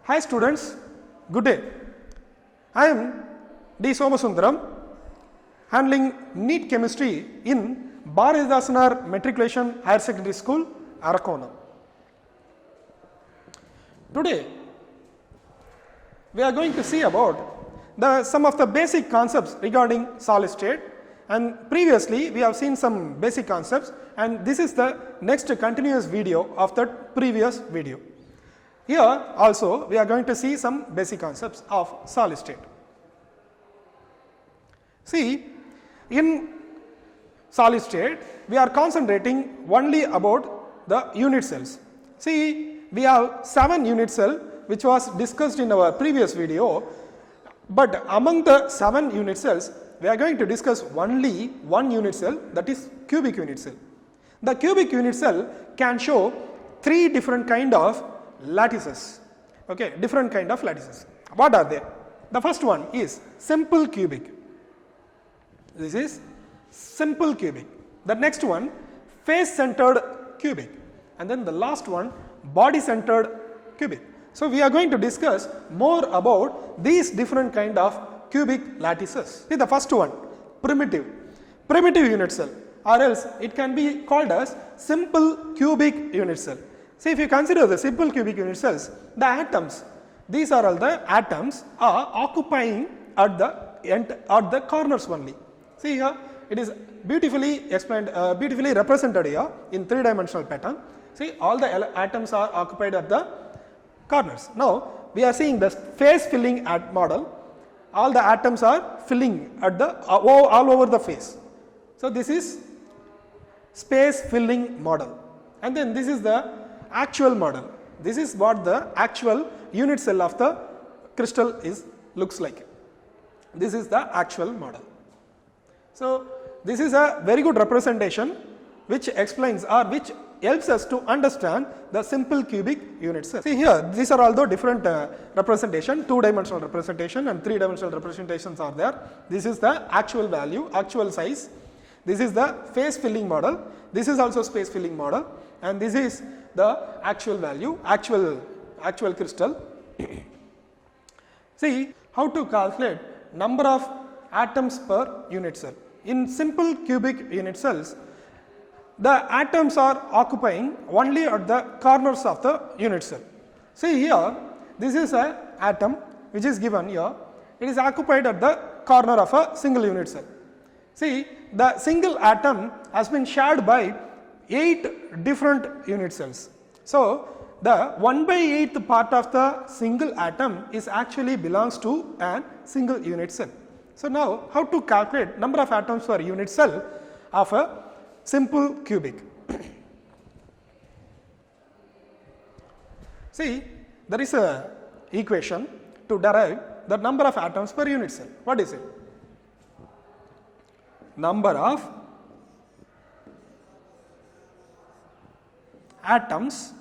Hi students, good day. I am D. Somasundaram, handling NEET chemistry in Bharatdasanar Matriculation Higher Secondary School, Arakonam. Today, we are going to see about some of the basic concepts regarding solid state, and previously we have seen some basic concepts, and this is the next continuous video of that previous video. Here also we are going to see some basic concepts of solid state. See, in solid state we are concentrating only about the unit cells. See, we have 7 unit cell which was discussed in our previous video, but among the 7 unit cells we are going to discuss only one unit cell, that is cubic unit cell. The cubic unit cell can show 3 different kind of lattices. Okay, different kind of lattices. What are they? The first one is simple cubic. This is simple cubic. The next one face centered cubic, and then the last one body centered cubic. So we are going to discuss more about these different kind of cubic lattices. See, the first one, primitive unit cell, or else it can be called as simple cubic unit cell. See, if you consider the simple cubic unit cells, the atoms, these are all the atoms are occupying at the corners only. See here, it is beautifully explained, beautifully represented here in 3-dimensional pattern. See, all the atoms are occupied at the corners. Now we are seeing the face filling model. All the atoms are filling at the all over the face. So this is space filling model, and then this is the actual model. This is what the actual unit cell of the crystal looks like. This is the actual model. So this is a very good representation which explains or which helps us to understand the simple cubic unit cell. See here, these are all the different representation, 2-dimensional representation and 3-dimensional representations are there. This is the actual value, actual size. This is the face filling model. This is also space filling model, and this is the actual value, actual crystal. See how to calculate number of atoms per unit cell. In simple cubic unit cells, the atoms are occupying only at the corners of the unit cell. See here, this is an atom which is given here. It is occupied at the corner of a single unit cell. See, the single atom has been shared by 8 different unit cells. So the 1/8th part of the single atom is actually belongs to a single unit cell. So now how to calculate number of atoms per unit cell of a simple cubic? See, there is a equation to derive the number of atoms per unit cell. What is it? Number of atoms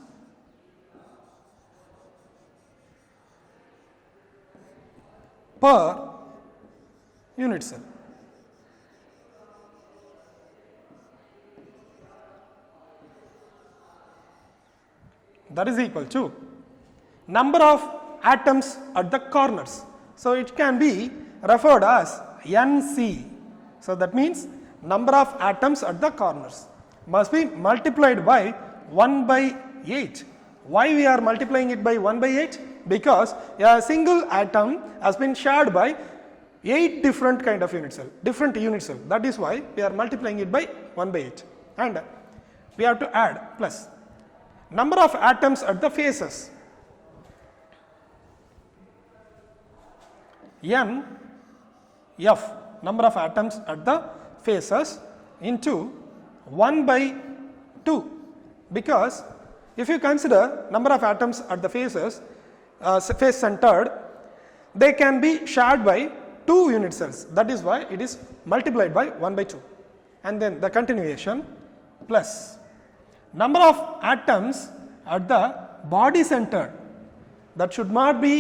per unit cell. That is equal to number of atoms at the corners. So it can be referred as NC. So that means number of atoms at the corners must be multiplied by 1/8. Why we are multiplying it by 1/8? Because a single atom has been shared by 8 different kind of unit cell, different unit cell. That is why we are multiplying it by 1/8, and we have to add plus number of atoms at the faces. N F, number of atoms at the faces, into 1/2, because if you consider number of atoms at the faces, face centered, they can be shared by 2 unit cells. That is why it is multiplied by 1/2, and then the continuation plus number of atoms at the body centered, that should not be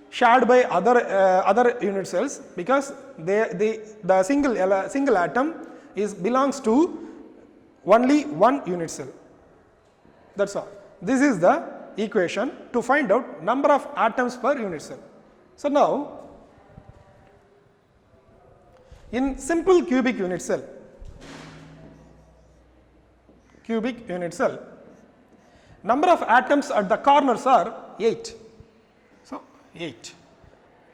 shared by other unit cells, because the single atom belongs to only one unit cell. That's all. This is the equation to find out number of atoms per unit cell. So now, in simple cubic unit cell, number of atoms at the corners are 8. So 8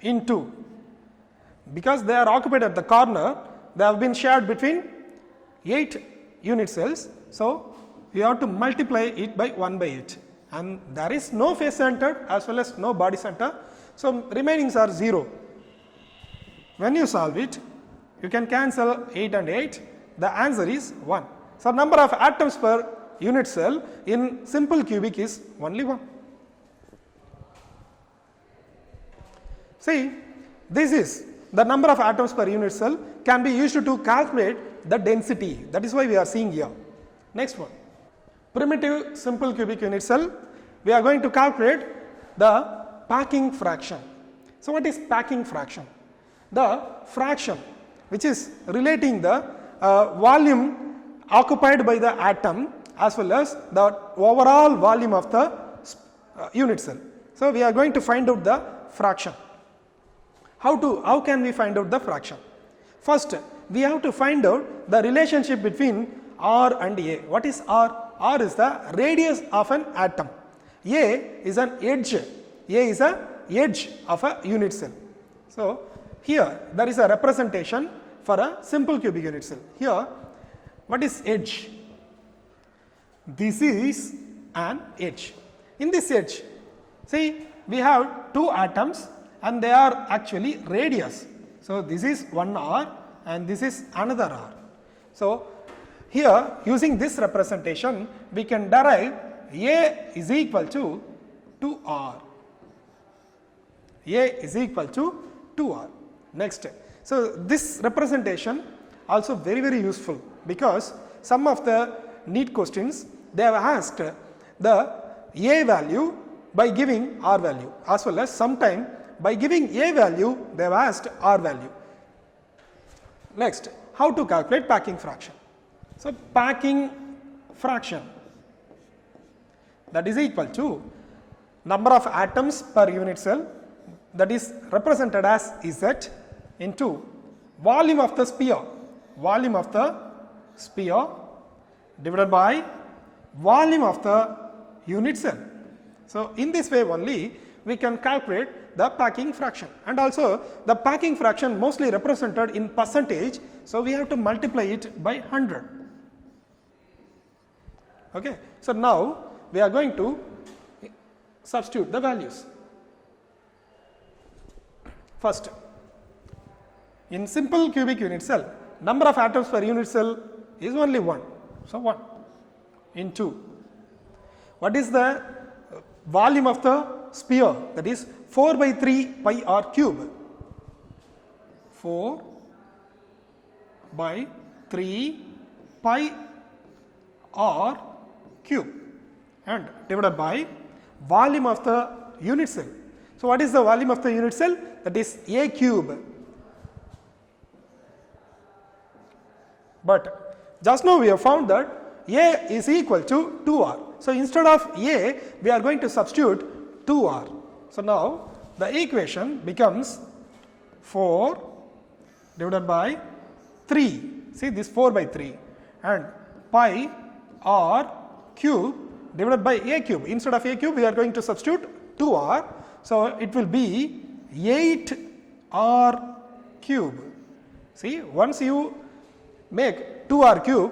into, because they are occupied at the corner, they have been shared between 8 unit cells. So we have to multiply it by 1 by 8, and there is no face center as well as no body center. So remainings are 0. When you solve it, you can cancel 8 and 8. The answer is 1. So number of atoms per unit cell in simple cubic is only 1. See, this is the number of atoms per unit cell can be used to calculate the density. That is why we are seeing here. Next one, primitive simple cubic unit cell. We are going to calculate the packing fraction. So what is packing fraction? The fraction which is relating the volume occupied by the atom as well as the overall volume of the unit cell. So we are going to find out the fraction. How can we find out the fraction? First, we have to find out the relationship between R and A. What is R? R is the radius of an atom. A is an edge. A is a edge of a unit cell. So here there is a representation for a simple cubic unit cell. Here, what is edge? This is an edge. In this edge, see, we have 2 atoms and they are actually radius. So this is one R and this is another R. So here, using this representation, we can derive A is equal to 2R. A is equal to 2R. Next, so this representation also very useful, because some of the NEET questions, they have asked the A value by giving R value, as well as sometime by giving A value they have asked R value. Next, how to calculate packing fraction? So packing fraction, that is equal to number of atoms per unit cell, that is represented as Z, into volume of the sphere, divided by volume of the unit cell. So in this way only we can calculate the packing fraction, and also the packing fraction mostly represented in percentage, so we have to multiply it by 100. Okay. So now we are going to substitute the values. First, in simple cubic unit cell, number of atoms per unit cell is only 1. So 1 into, what is the volume of the sphere? That is 4 by 3 pi r cube. 4 by 3 pi r cube, and divided by volume of the unit cell. So what is the volume of the unit cell? That is A cube. But just now we have found that A is equal to 2R. So instead of A, we are going to substitute 2R. So now the equation becomes 4 divided by 3. See, this 4 by 3, and pi r cube divided by A cube. Instead of A cube, we are going to substitute 2R. So it will be 8R cube. See, once you make 2R cube,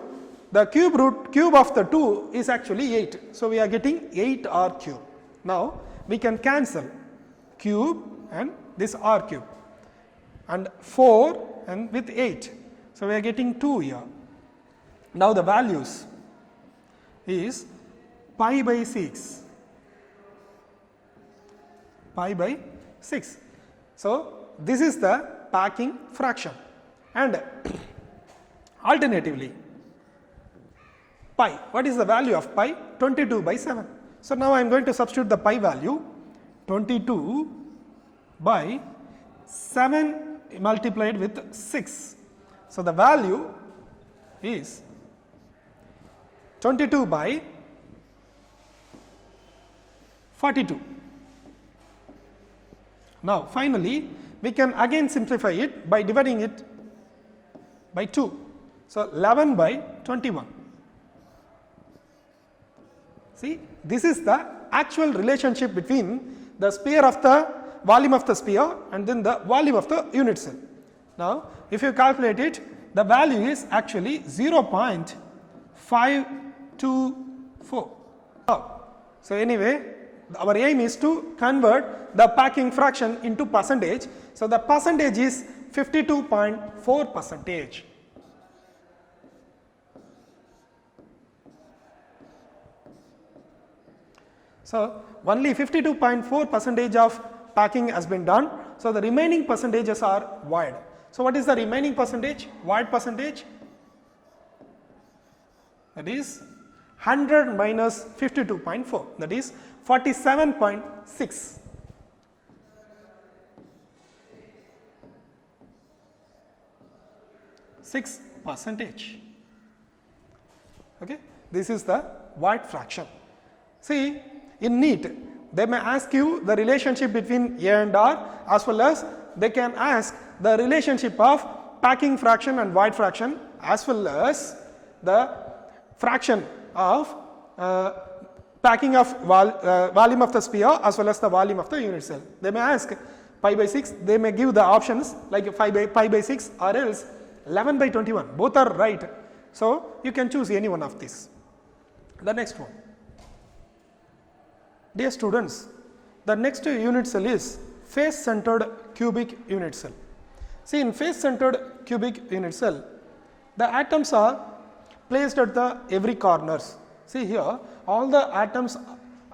the cube of the 2 is actually 8. So we are getting 8R cube. Now we can cancel cube and this R cube, and 4 and with 8. So we are getting 2 here. Now the values is pi by 6. Pi by 6. So this is the packing fraction, and alternatively pi, what is the value of pi? 22 by 7. So now I am going to substitute the pi value, 22 by 7 multiplied with 6. So the value is 22 by 42. Now finally we can again simplify it by dividing it by 2. So 11 by 21. See, this is the actual relationship between the sphere of the volume of the sphere and then the volume of the unit cell. Now if you calculate it, the value is actually 0.524. So anyway, our aim is to convert the packing fraction into percentage. So the percentage is 52.4%. So only 52.4% of packing has been done. So the remaining percentages are void. So what is the remaining percentage? Void percentage? That is 100 minus 52.4, that is 47.6. %. Okay, this is the void fraction. See, in NEET, they may ask you the relationship between A and R, as well as they can ask the relationship of packing fraction and void fraction, as well as the fraction of packing of volume of the sphere as well as the volume of the unit cell. They may ask pi by 6, they may give the options like pi by 6 or else 11 by 21, both are right. So you can choose any one of these. The next one. Dear students, the next unit cell is face centered cubic unit cell. See, in face centered cubic unit cell, the atoms are placed at the every corners. See here, all the atoms,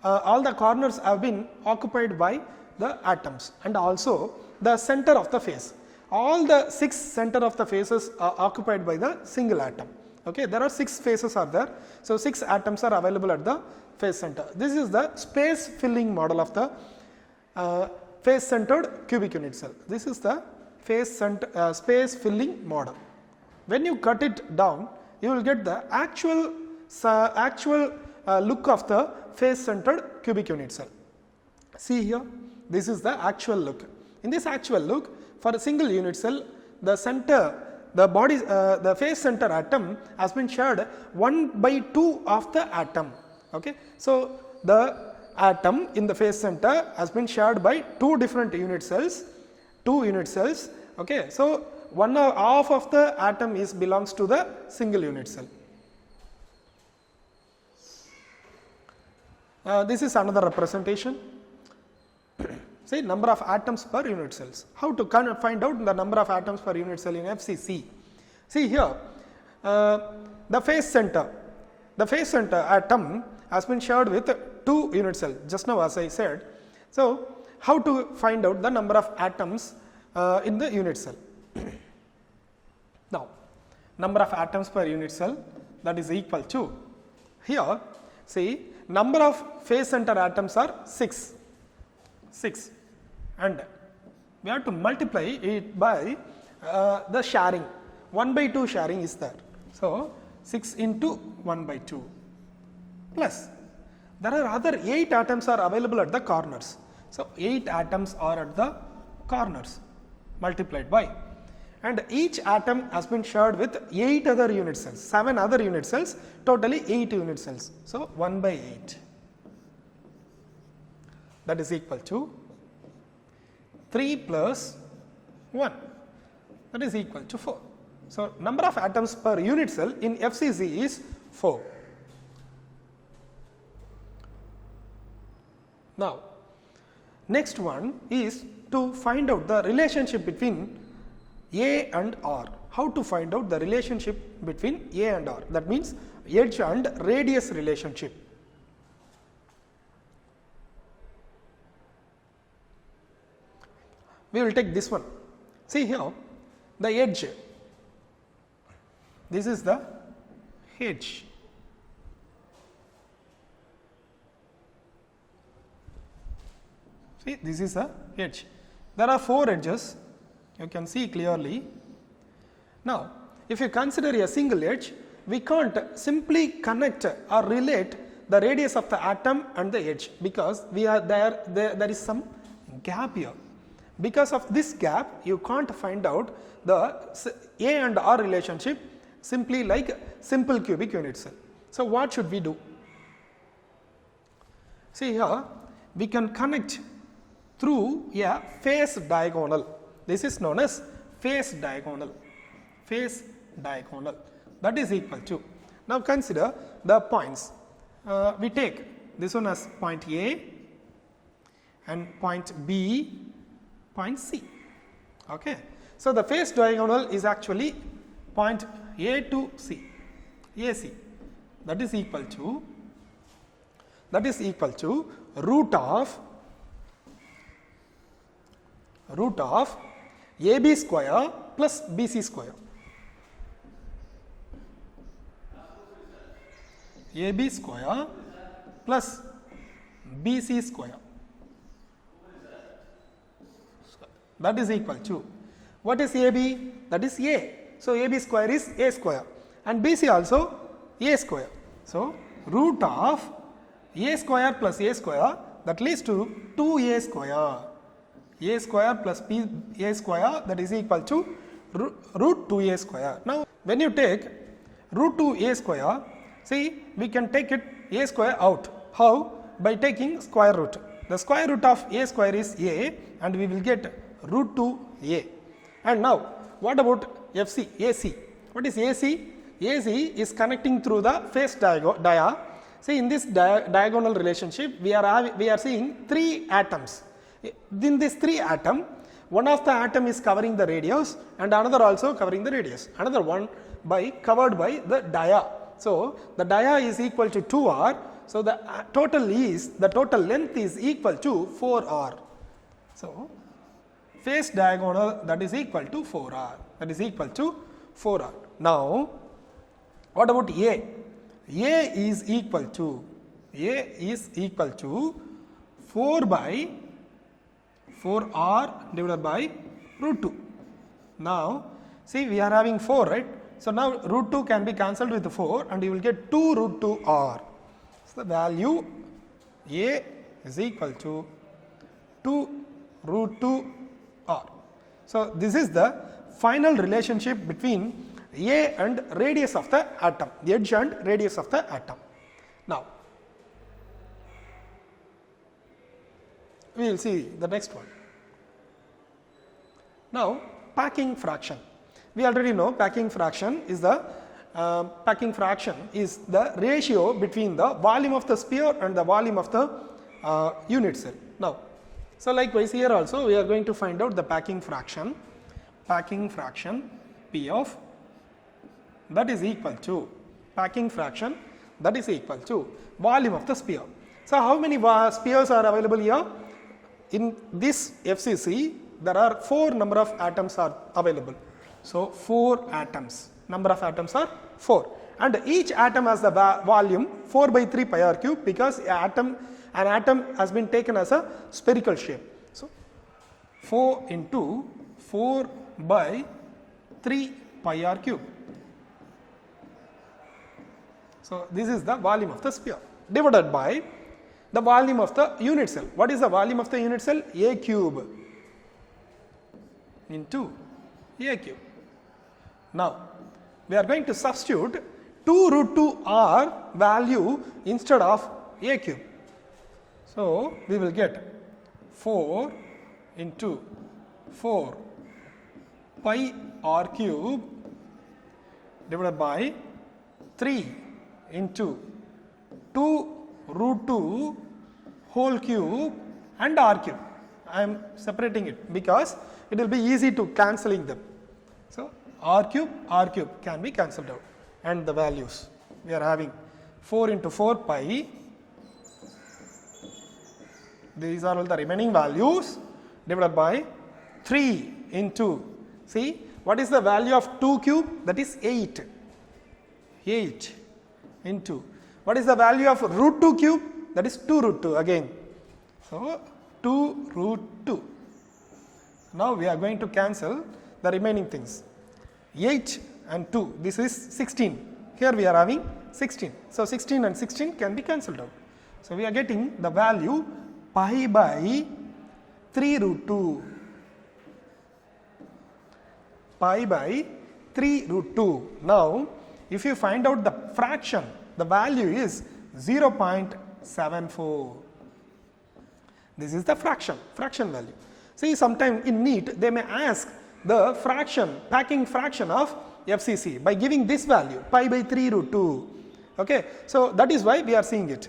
all the corners have been occupied by the atoms, and also the center of the face. All the 6 center of the faces are occupied by the single atom. Okay, there are 6 faces are there. So 6 atoms are available at the face center. This is the space filling model of the face centered cubic unit cell. This is the space filling model. When you cut it down, you will get the actual look of the face centered cubic unit cell. See here, this is the actual look. In this actual look, for a single unit cell, the center, the face center atom has been shared 1/2 of the atom. Okay, so the atom in the face center has been shared by 2 different unit cells, 2 unit cells. Okay, so 1/2 of the atom belongs to the single unit cell. This is another representation. Say number of atoms per unit cells. How to find out the number of atoms per unit cell in FCC? See here, the face center atom has been shared with 2 unit cells, just now as I said. So how to find out the number of atoms in the unit cell? Now, number of atoms per unit cell, that is equal to, here see, number of face center atoms are 6, and we have to multiply it by the sharing. 1/2 sharing is there. So 6 into 1/2 plus there are other 8 atoms are available at the corners. So 8 atoms are at the corners multiplied by, and each atom has been shared with 8 other unit cells, 7 other unit cells, totally 8 unit cells. So 1/8, that is equal to 3 plus 1, that is equal to 4. So number of atoms per unit cell in FCC is 4. Now, next one is to find out the relationship between A and R. How to find out the relationship between A and R? That means edge and radius relationship. We will take this one. See here, the edge. This is the edge. See, this is a edge. There are 4 edges, you can see clearly. Now, if you consider a single edge, we can't simply connect or relate the radius of the atom and the edge, because we are there is some gap here. Because of this gap, you can't find out the A and R relationship simply like simple cubic unit cell. So what should we do? See here, we can connect through a phase diagonal. This is known as phase diagonal. Phase diagonal, that is equal to, now consider the points. We take this one as point A and point B, point C. Okay. So the phase diagonal is actually point A to C, AC. That is equal to root of AB square plus BC square. AB square plus BC square. That is equal to, what is AB? That is A. So AB square is A square and BC also A square. So root of A square plus A square, that leads to 2A square. A square plus A square, that is equal to root 2A square. Now when you take root 2A square, see, we can take it A square out. How? By taking square root. The square root of A square is A and we will get root 2A. And now what about AC? What is AC? AC is connecting through the phase dia. See, in this diagonal relationship, we are seeing 3 atoms. In this 3 atom, one of the atom is covering the radius and another also covering the radius. Another one covered by the dia. So the dia is equal to 2r. So the total length is equal to 4r. So phase diagonal, that is equal to 4r. That is equal to 4r. Now what about A? A is equal to 4 by 4r divided by root 2. Now see, we are having 4, right? So now root 2 can be cancelled with 4 and you will get 2 root 2r. So the value A is equal to 2 root 2r. So this is the final relationship between A and radius of the atom, the edge and radius of the atom. Now we will see the next one. Now packing fraction. We already know packing fraction is the ratio between the volume of the sphere and the volume of the unit cell. Now, so likewise here also we are going to find out the packing fraction. Packing fraction P of that is equal to volume of the sphere. So how many spheres are available here? In this FCC, there are 4 number of atoms are available. So 4 atoms, number of atoms are 4, and each atom has the volume 4 by 3 pi r cube, because an atom has been taken as a spherical shape. So 4 into 4 by 3 pi r cube. So this is the volume of the sphere divided by the volume of the unit cell. What is the volume of the unit cell? A cube into A cube. Now we are going to substitute 2 root 2r value instead of A cube. So we will get 4 into 4 pi r cube divided by 3 into 2 root 2 whole cube and r cube. I am separating it because it will be easy to cancelling them. So r cube can be cancelled out, and the values we are having 4 into 4 pi. These are all the remaining values divided by 3 into, see what is the value of 2 cube? That is 8. 8 into, what is the value of root 2 cube? That is 2 root 2 again. So 2 root 2. Now we are going to cancel the remaining things. 8 and 2, this is 16. Here we are having 16. So 16 and 16 can be cancelled out. So we are getting the value pi by 3 root 2. Pi by 3 root 2. Now, if you find out the fraction, the value is 0.74. This is the fraction value. See, sometime in NEET, they may ask the fraction, packing fraction of FCC by giving this value, pi by 3 root 2. Okay, so that is why we are seeing it,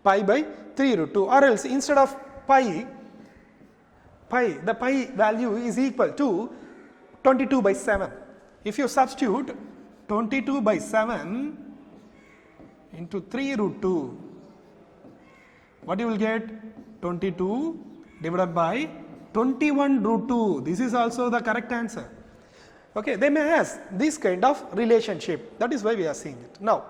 pi by 3 root 2, or else instead of pi, the pi value is equal to 22 by 7. If you substitute 22 by 7 into 3 root 2, what you will get? 22 divided by 21 root 2. This is also the correct answer. Okay, they may ask this kind of relationship. That is why we are seeing it. Now,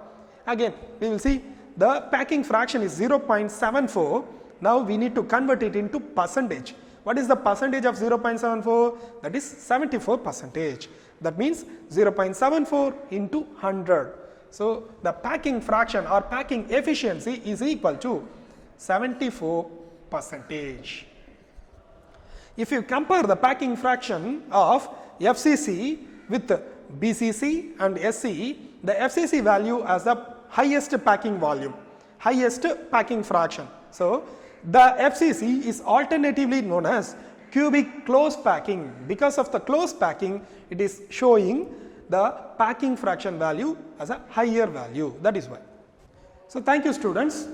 again, we will see the packing fraction is 0.74. Now, we need to convert it into percentage. What is the percentage of 0.74? That is 74%. That means 0.74 into 100. So, the packing fraction or packing efficiency is equal to 74%. If you compare the packing fraction of FCC with BCC and SC, the FCC value has the highest packing volume, highest packing fraction. So, the FCC is alternatively known as cubic close packing. Because of the close packing, it is showing the packing fraction value as a higher value. That is why. So, thank you students.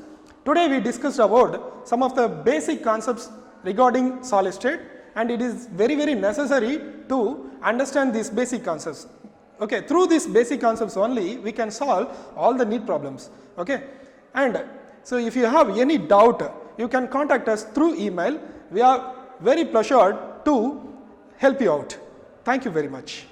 Today we discussed about some of the basic concepts regarding solid state, and it is very necessary to understand these basic concepts. Okay, through these basic concepts only we can solve all the NEET problems. Okay, and so if you have any doubt, you can contact us through email. We are very pleasured to help you out. Thank you very much.